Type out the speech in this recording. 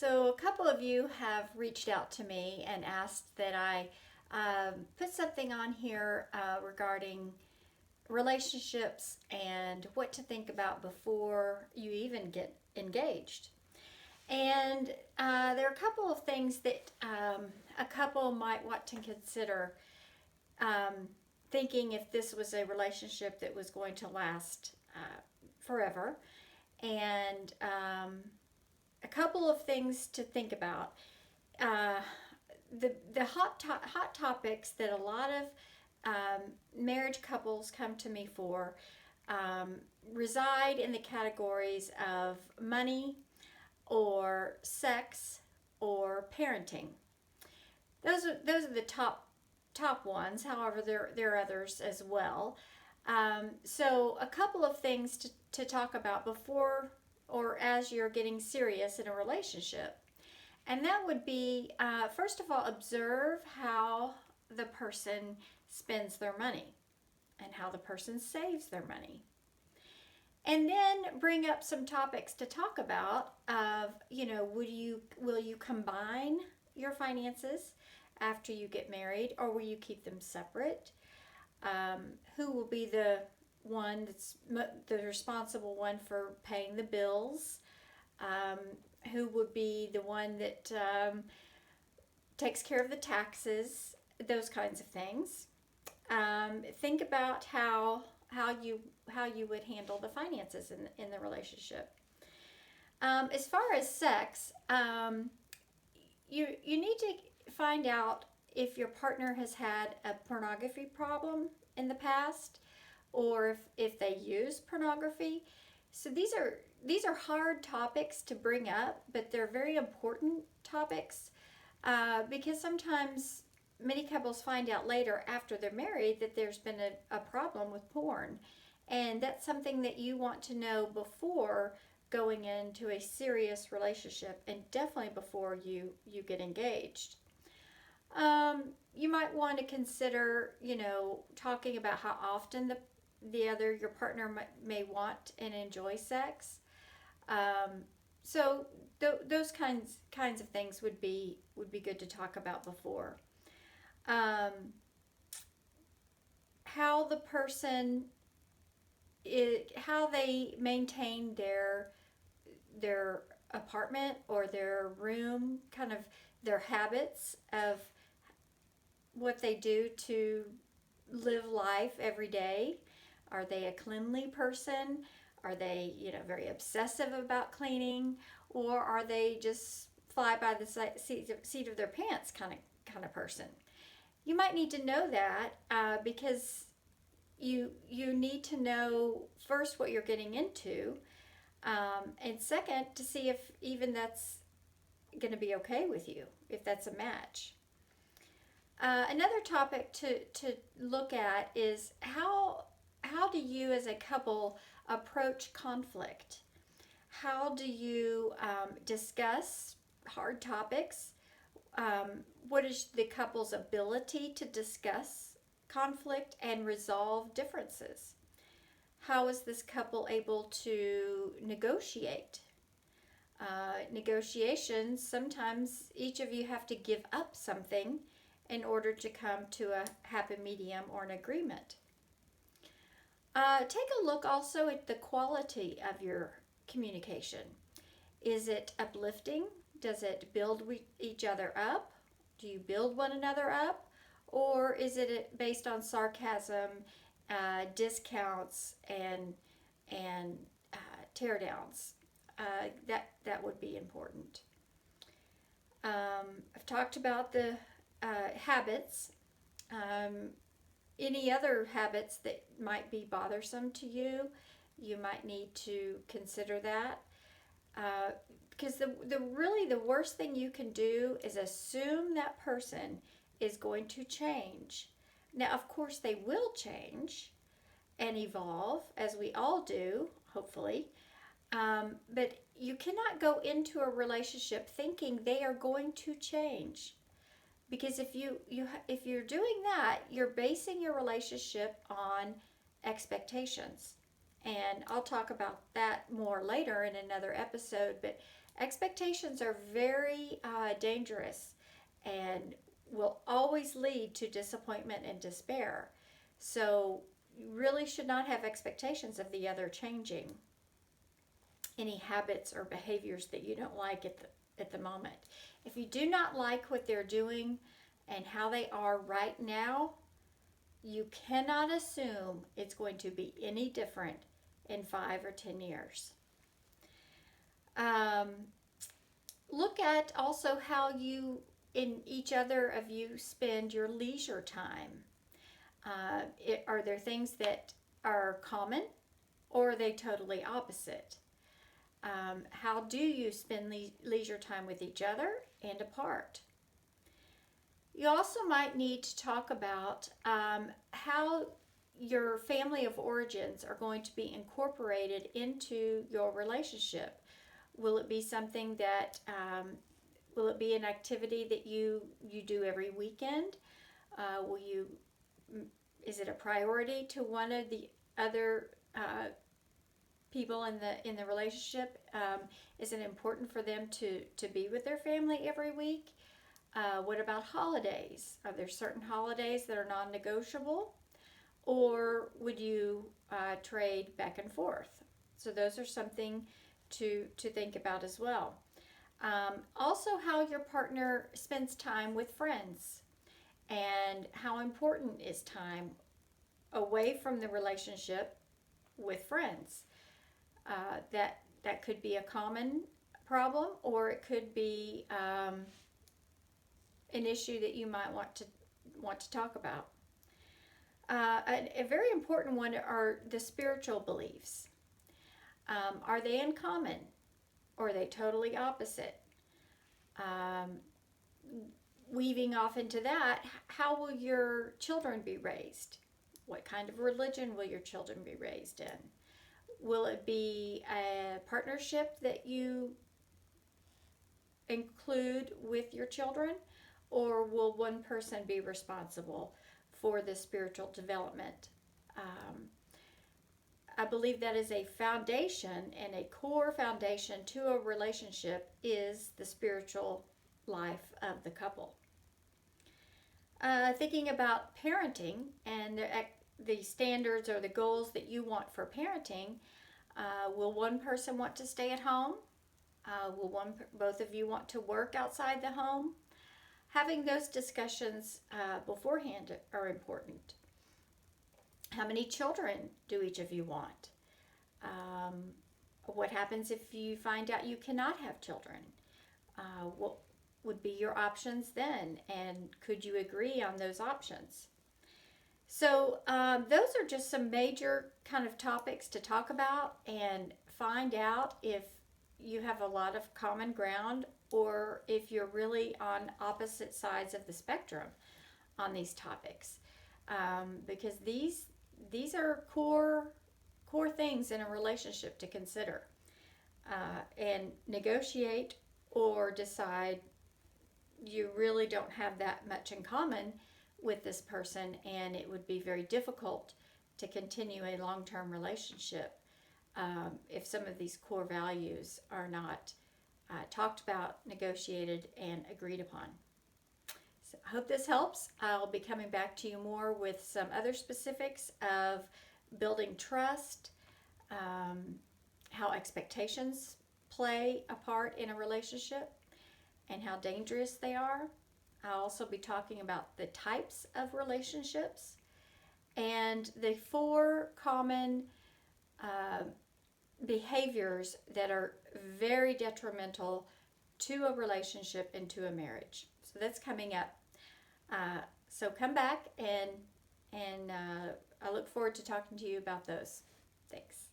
So, a couple of you have reached out to me and asked that I put something on here regarding relationships and what to think about before you even get engaged. And there are a couple of things that a couple might want to consider um, thinking if this was a relationship that was going to last forever. And a couple of things to think about. Uh, the hot topics that a lot of marriage couples come to me for um, reside in the categories of money or sex or parenting. Those are the top ones. However, there are others as well. So a couple of things to talk about before or as you're getting serious in a relationship. And that would be, first of all, observe how the person spends their money and how the person saves their money. And then bring up some topics to talk about of, will you combine your finances after you get married, or will you keep them separate? Who will be the one that's the responsible one for paying the bills? Um, who would be the one that takes care of the taxes? Those kinds of things. Think about how you would handle the finances in the relationship. As far as sex, you need to find out if your partner has had a pornography problem in the past, or if they use pornography. So these are hard topics to bring up, but they're very important topics because sometimes many couples find out later after they're married that there's been a problem with porn. And that's something that you want to know before going into a serious relationship, and definitely before you get engaged. You might want to consider, talking about how often your partner may want and enjoy sex. So those kinds of things would be good to talk about before. Um, how the person how they maintain their apartment or their room, kind of their habits of what they do to live life every day. Are they a cleanly person? Are they, very obsessive about cleaning, or are they just fly by the seat of their pants kind of person? You might need to know that because you need to know first what you're getting into, and second to see if even that's going to be okay with you, if that's a match. Another topic to look at is how do you as a couple approach conflict? How do you discuss hard topics? What is the couple's ability to discuss conflict and resolve differences? How is this couple able to negotiate? Negotiations, sometimes each of you have to give up something in order to come to a happy medium or an agreement. Take a look also at the quality of your communication. Is it uplifting? Does it build each other up? Do you build one another up? Or is it based on sarcasm, discounts, and tear downs? That would be important. I've talked about the habits. Any other habits that might be bothersome to you, you might need to consider that. Because the worst thing you can do is assume that person is going to change. Now, of course, they will change and evolve, as we all do, hopefully. But you cannot go into a relationship thinking they are going to change, because if you're doing that, you're basing your relationship on expectations, And I'll talk about that more later in another episode. But expectations are very dangerous and will always lead to disappointment and despair. So you really should not have expectations of the other changing any habits or behaviors that you don't like at the moment. If you do not like what they're doing and how they are right now, you cannot assume it's going to be any different in 5 or 10 years. Um, Look at also how you, in each other of you, spend your leisure time. Are there things that are common, or are they totally opposite? How do you spend leisure time with each other and apart? You also might need to talk about how your family of origins are going to be incorporated into your relationship. Will it be something that, will it be an activity that you do every weekend? Will you, is it a priority to one of the other people in the relationship? Is it important for them to be with their family every week? What about holidays? Are there certain holidays that are non-negotiable? Or would you trade back and forth? So those are something to think about as well. Also, how your partner spends time with friends, and how important is time away from the relationship with friends. That could be a common problem, or it could be an issue that you might want to talk about. A very important one are the spiritual beliefs. Are they in common, or are they totally opposite? Weaving off into that, how will your children be raised? What kind of religion will your children be raised in? Will it be a partnership that you include with your children, or will one person be responsible for the spiritual development? I believe that is a foundation, and a core foundation to a relationship is the spiritual life of the couple. Thinking about parenting and the standards or the goals that you want for parenting, will one person want to stay at home? Will both of you want to work outside the home? Having those discussions beforehand are important. How many children do each of you want? What happens if you find out you cannot have children? What would be your options then? And could you agree on those options? So those are just some major kind of topics to talk about and find out if you have a lot of common ground, or if you're really on opposite sides of the spectrum on these topics. Because these are core things in a relationship to consider and negotiate, or decide you really don't have that much in common with this person, and it would be very difficult to continue a long-term relationship if some of these core values are not talked about, negotiated, and agreed upon. So I hope this helps. I'll be coming back to you more with some other specifics of building trust, how expectations play a part in a relationship, and how dangerous they are. I'll also be talking about the types of relationships and the 4 common behaviors that are very detrimental to a relationship and to a marriage. So that's coming up. So come back, and I look forward to talking to you about those. Thanks.